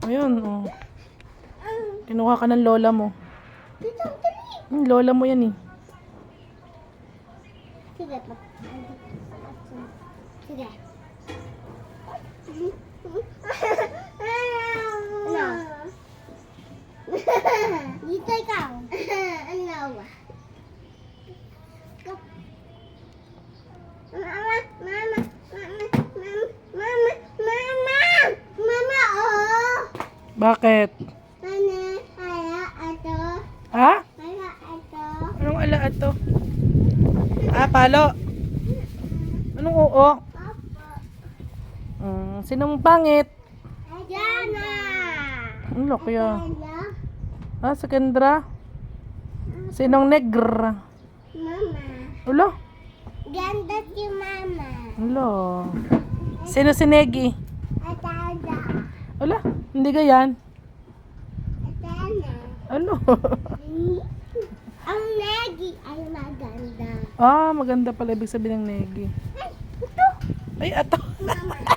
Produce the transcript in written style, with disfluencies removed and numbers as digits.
Ayun, oh. Kinuha ka ng lola mo. Lola mo yan eh. Sige pa. Sige. Ano? Dito ikaw. Ano? Mama, mama, mama, mama, mama, oh. Bakit? Ano? Ala, ato. Ha? Ala, ato. Anong alaat to? Ah, palo. Anong oo? Opo. Sinong pangit? Diana. Ang laki ah. Hello? Ah, si Kendra. Sinong negra? Mama. Ulo. Ganda si mama. Ulo. Sino si Negi? Atada. Ulo. Hindi ganyan. Atana. Ulo. Ang negi ay maganda. Ah, maganda pala ibig sabihin ng Negi. Ay, ito. Ay, ato. Mama.